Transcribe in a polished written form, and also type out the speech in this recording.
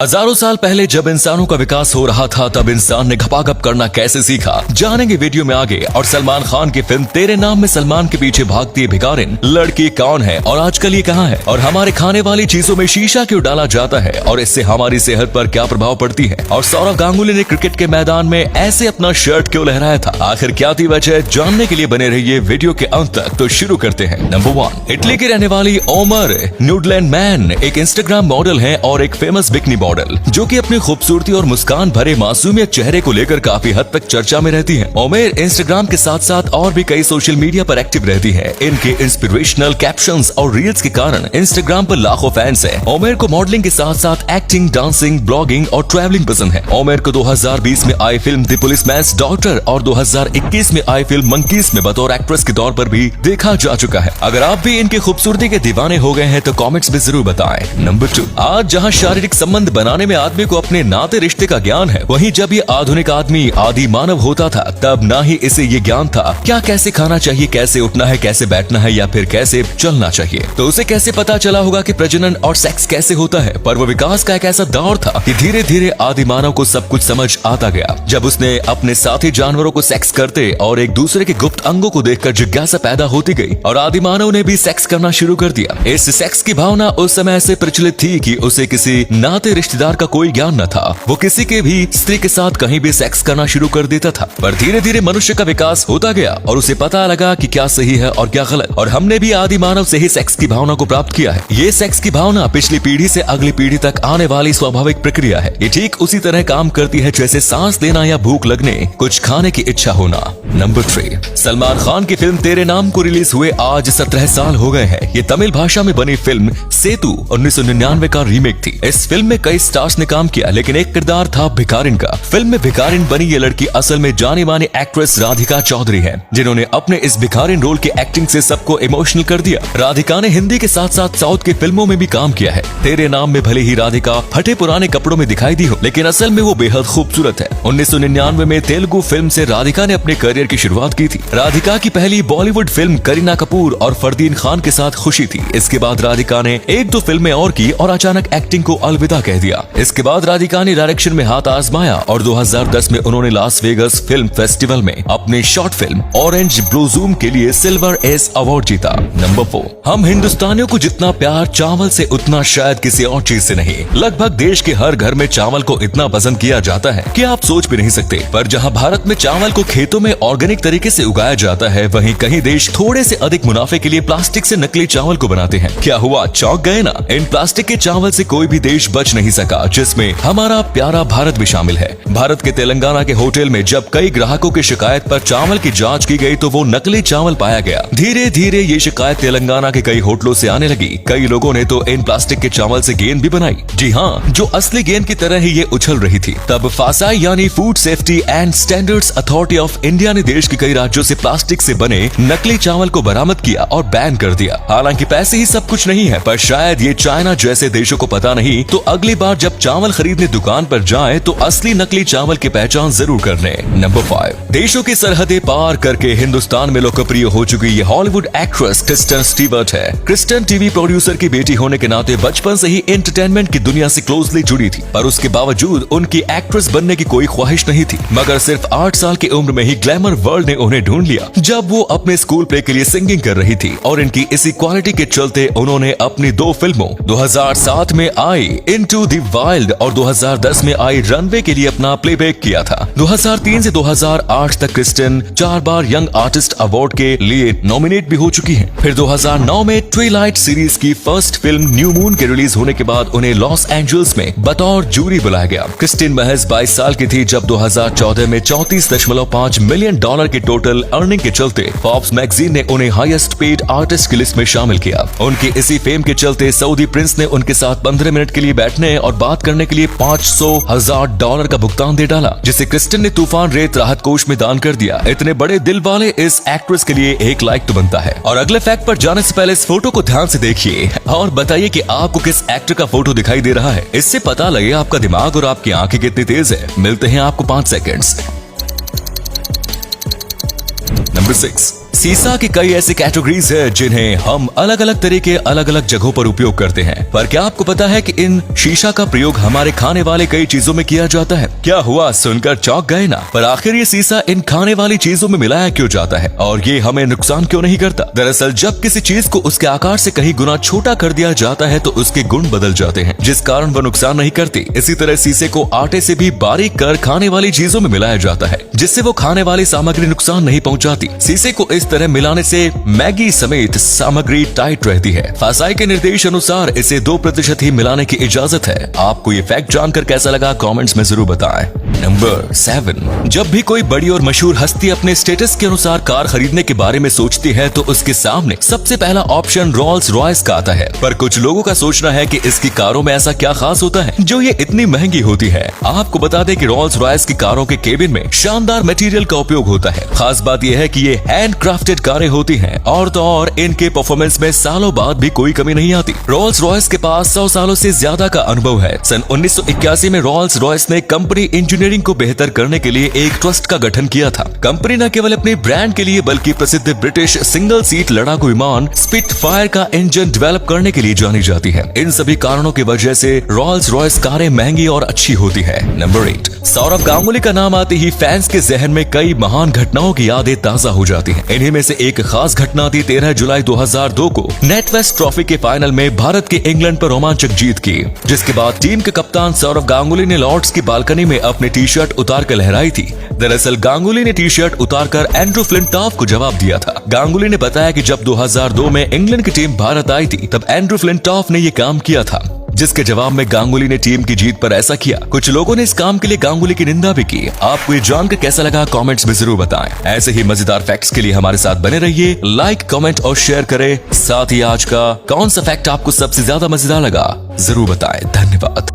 हजारों साल पहले जब इंसानों का विकास हो रहा था तब इंसान ने घपाघप करना कैसे सीखा, जानेंगे वीडियो में आगे। और सलमान खान की फिल्म तेरे नाम में सलमान के पीछे भागती है भिखारिन लड़की कौन है और आजकल ये कहाँ है, और हमारे खाने वाली चीजों में शीशा क्यों डाला जाता है और इससे हमारी सेहत पर क्या प्रभाव पड़ती है, और सौरव गांगुली ने क्रिकेट के मैदान में ऐसे अपना शर्ट क्यों लहराया था, आखिर क्या थी वजह, जानने के लिए बने रहिए वीडियो के अंत तक। तो शुरू करते हैं। नंबर 1, इटली की रहने वाली ओमर न्यूडलैंड मैन एक इंस्टाग्राम मॉडल है और एक फेमस बिकनी मॉडल जो कि अपनी खूबसूरती और मुस्कान भरे मासूमियत चेहरे को लेकर काफी हद तक चर्चा में रहती है। ओमेर इंस्टाग्राम के साथ साथ और भी कई सोशल मीडिया पर एक्टिव रहती है। इनके इंस्पिरेशनल कैप्शंस और रील्स के कारण इंस्टाग्राम पर लाखों फैंस हैं। ओमेर को मॉडलिंग के साथ साथ एक्टिंग, डांसिंग, ब्लॉगिंग और ट्रैवलिंग पसंद है। ओमेर को 2020 में आई फिल्म द पुलिसमैन्स डॉटर और 2021 में आई फिल्म मंकीज में बतौर एक्ट्रेस के तौर पर भी देखा जा चुका है। अगर आप भी इनकी खूबसूरती के दीवाने हो गए हैं तो कॉमेंट्स में जरूर बताएं। नंबर 2, आज जहाँ शारीरिक संबंध बनाने में आदमी को अपने नाते रिश्ते का ज्ञान है, वहीं जब ये आधुनिक आदमी आदि मानव होता था तब ना ही इसे ये ज्ञान था क्या कैसे खाना चाहिए, कैसे उठना है, कैसे बैठना है या फिर कैसे चलना चाहिए। तो उसे कैसे पता चला होगा कि प्रजनन और सेक्स कैसे होता है। पर वो विकास का एक ऐसा दौर था कि धीरे धीरे आदि मानव को सब कुछ समझ आता गया। जब उसने अपने साथी जानवरों को सेक्स करते और एक दूसरे के गुप्त अंगों को देखकर जिज्ञासा पैदा होती गई और आदि मानव ने भी सेक्स करना शुरू कर दिया। इस सेक्स की भावना उस समय ऐसे प्रचलित थी कि उसे किसी नाते रिश्तेदार का कोई ज्ञान न था। वो किसी के भी स्त्री के साथ कहीं भी सेक्स करना शुरू कर देता था। पर धीरे धीरे मनुष्य का विकास होता गया और उसे पता लगा कि क्या सही है और क्या गलत, और हमने भी आदि मानव से ही सेक्स की भावना को प्राप्त किया है। ये सेक्स की भावना पिछली पीढ़ी से अगली पीढ़ी तक आने वाली स्वाभाविक प्रक्रिया है। ये ठीक उसी तरह काम करती है जैसे सांस लेना या भूख लगने, कुछ खाने की इच्छा होना। नंबर 3, सलमान खान की फिल्म तेरे नाम को रिलीज हुए आज 17 साल हो गए हैं। ये तमिल भाषा में बनी फिल्म सेतु 1999 का रीमेक थी। इस फिल्म में कई स्टार्स ने काम किया लेकिन एक किरदार था भिखारिन का। फिल्म में भिखारिन बनी ये लड़की असल में जानी मानी एक्ट्रेस राधिका चौधरी है, जिन्होंने अपने इस भिखारिन रोल की एक्टिंग से सबको इमोशनल कर दिया। राधिका ने हिंदी के साथ साथ साउथ की फिल्मों में भी काम किया है। तेरे नाम में भले ही राधिका फटे पुराने कपड़ों में दिखाई दी हो, लेकिन असल में वो बेहद खूबसूरत है। 1999 में तेलुगु फिल्म से राधिका ने अपने करियर की शुरुआत की थी। राधिका की पहली बॉलीवुड फिल्म करीना कपूर और फरदीन खान के साथ खुशी थी। इसके बाद राधिका ने 1-2 फिल्में और की और अचानक एक्टिंग को अलविदा कह दिया। इसके बाद राधिका ने डायरेक्शन में हाथ आजमाया और 2010 में उन्होंने लास वेगस फिल्म फेस्टिवल में अपनी शॉर्ट फिल्म ऑरेंज ब्लूजूम के लिए सिल्वर एस अवार्ड जीता। नंबर 4, हम हिंदुस्तानियों को जितना प्यार चावल से उतना शायद किसी और चीज से नहीं। लगभग देश के हर घर में चावल को इतना पसंद किया जाता है कि आप सोच भी नहीं सकते। पर जहां भारत में चावल को खेतों में ऑर्गेनिक तरीके से उगाया जाता है, वहीं कहीं देश थोड़े से अधिक मुनाफे के लिए प्लास्टिक से नकली चावल को बनाते हैं। क्या हुआ, चौंक गए ना? इन प्लास्टिक के चावल से कोई भी देश बच नहीं सका, जिसमें हमारा प्यारा भारत भी शामिल है। भारत के तेलंगाना के होटल में जब कई ग्राहकों की शिकायत पर चावल की जांच की गई तो वो नकली चावल पाया गया। धीरे धीरे ये शिकायत तेलंगाना के कई होटलों से आने लगी। कई लोगों ने तो इन प्लास्टिक के चावल से गेंद भी बनाई। जी हाँ, जो असली गेंद की तरह ही ये उछल रही थी। तब फासाई यानी food safety and standards authority of India ने देश के कई राज्यों से प्लास्टिक से बने नकली चावल को बरामद किया और बैन कर दिया। हालांकि पैसे ही सब कुछ नहीं है, पर शायद ये चाइना जैसे देशों को पता नहीं, तो अगली बार जब चावल खरीदने दुकान पर जाए तो असली नकली चावल की पहचान जरूर कर ले। नंबर 5, देशों की सरहदें पार करके हिंदुस्तान में लोकप्रिय हो चुकी ये हॉलीवुड एक्ट्रेस क्रिस्टन स्टीवर्ट है। क्रिस्टन टीवी प्रोड्यूसर की बेटी होने के नाते बचपन से ही एंटरटेनमेंट की दुनिया से क्लोजली जुड़ी थी, पर उसके बावजूद उनकी एक्ट्रेस बनने की कोई ख्वाहिश नहीं थी। मगर सिर्फ 8 साल की उम्र में ही ग्लैमर वर्ल्ड ने उन्हें ढूंढ लिया, जब वो अपने स्कूल प्ले के लिए सिंगिंग कर रही थी। और इनकी इसी क्वालिटी के चलते उन्होंने अपनी 2 फिल्मों 2007 में आई इनटू द वाइल्ड और 2010 में आई रनवे के लिए अपना प्लेबैक किया था। 2003 से 2008 तक क्रिस्टन 4 बार यंग आर्टिस्ट अवार्ड के लिए नॉमिनेट भी हो चुकी हैं। फिर 2009 में ट्विलाइट सीरीज की फर्स्ट फिल्म न्यू मून के रिलीज होने के बाद उन्हें लॉस एंजल्स में बतौर जूरी बुलाया गया। क्रिस्टिन महज 22 साल की थी जब 2014 में $34.5 मिलियन के टोटल अर्निंग के चलते फॉर्ब्स मैगजीन ने उन्हें हाईएस्ट पेड आर्टिस्ट की लिस्ट में शामिल किया। उनकी इसी फेम के चलते सऊदी प्रिंस ने उनके साथ 15 मिनट के लिए बैठने और बात करने के लिए $500,000 का भुगतान दे डाला, जिसे क्रिस्टन ने तूफान रेत राहत कोष में दान कर दिया। इतने बड़े दिल वाले इस एक्ट्रेस के लिए एक लाइक तो बनता है। और अगले फैक्ट पर जाने से पहले इस फोटो को ध्यान से देखिए और बताइए कि आपको किस एक्टर का फोटो दिखाई दे रहा है। इससे पता लगे आपका दिमाग और आपकी आंखें कितनी तेज है। मिलते हैं आपको 5 सेकंड्स। नंबर 6, शीशा की कई ऐसी कैटेगरीज है जिन्हें हम अलग अलग तरीके अलग अलग जगहों पर उपयोग करते हैं, पर क्या आपको पता है कि इन शीशा का प्रयोग हमारे खाने वाले कई चीजों में किया जाता है? क्या हुआ, सुनकर चौंक गए ना? पर आखिर ये शीशा इन खाने वाली चीजों में मिलाया क्यों जाता है और ये हमें नुकसान क्यों नहीं करता? दरअसल जब किसी चीज को उसके आकार से कहीं गुना छोटा कर दिया जाता है तो उसके गुण बदल जाते हैं, जिस कारण वह नुकसान नहीं करती। इसी तरह शीशे को आटे से भी बारीक कर खाने वाली चीजों में मिलाया जाता है, जिससे वो खाने वाली सामग्री नुकसान नहीं पहुंचाती। शीशे को इस तरह मिलाने से मैगी समेत सामग्री टाइट रहती है। फासाई के निर्देश अनुसार इसे 2% ही मिलाने की इजाजत है। आपको ये फैक्ट जानकर कैसा लगा कमेंट्स में जरूर बताएं। नंबर 7, जब भी कोई बड़ी और मशहूर हस्ती अपने स्टेटस के अनुसार कार खरीदने के बारे में सोचती है तो उसके सामने सबसे पहला ऑप्शन रोल्स रॉयस का आता है। पर कुछ लोगों का सोचना है कि इसकी कारों में ऐसा क्या खास होता है जो ये इतनी महंगी होती है। आपको बता दें कि रोल्स रॉयस की कारों के केबिन में शानदार मटेरियल का उपयोग होता है। खास बात यह है कि ये हैंड क्राफ्टेड कारें होती हैं और तो और इनके परफॉर्मेंस में सालों बाद भी कोई कमी नहीं आती। रोल्स रॉयस के पास 100 सालों से ज्यादा का अनुभव है। सन 1981 में रोल्स रॉयस ने कंपनी इंजीनियरिंग को बेहतर करने के लिए एक ट्रस्ट का गठन किया था। कंपनी न केवल अपने ब्रांड के लिए बल्कि प्रसिद्ध ब्रिटिश सिंगल सीट लड़ाकू विमान स्पिटफायर का इंजन डेवलप करने के लिए जानी जाती है। इन सभी कारणों की वजह से रोल्स रॉयस कारें महंगी और अच्छी होती है। नंबर 8, सौरव गांगुली का नाम आते ही फैंस के जहन में कई महान घटनाओं की यादें ताजा हो जाती हैं। इन्हीं में से एक खास घटना थी 13 जुलाई 2002 को नेटवेस्ट ट्रॉफी के फाइनल में भारत के इंग्लैंड पर रोमांचक जीत की, जिसके बाद टीम के कप्तान सौरव गांगुली ने लॉर्ड्स की बालकनी में अपनी टी शर्ट उतार कर लहराई थी। दरअसल गांगुली ने टी शर्ट उतारकर एंड्रू फ्लिंटॉफ को जवाब दिया था। गांगुली ने बताया कि जब 2002 में इंग्लैंड की टीम भारत आई थी तब एंड्रू फ्लिंटॉफ ने ये काम किया था, जिसके जवाब में गांगुली ने टीम की जीत पर ऐसा किया। कुछ लोगों ने इस काम के लिए गांगुली की निंदा भी की। आपको ये जानकर कैसा लगा कमेंट्स में जरूर बताएं। ऐसे ही मजेदार फैक्ट्स के लिए हमारे साथ बने रहिए, लाइक कमेंट और शेयर करें। साथ ही आज का कौन सा फैक्ट आपको सबसे ज्यादा मजेदार लगा जरूर बताएं। धन्यवाद।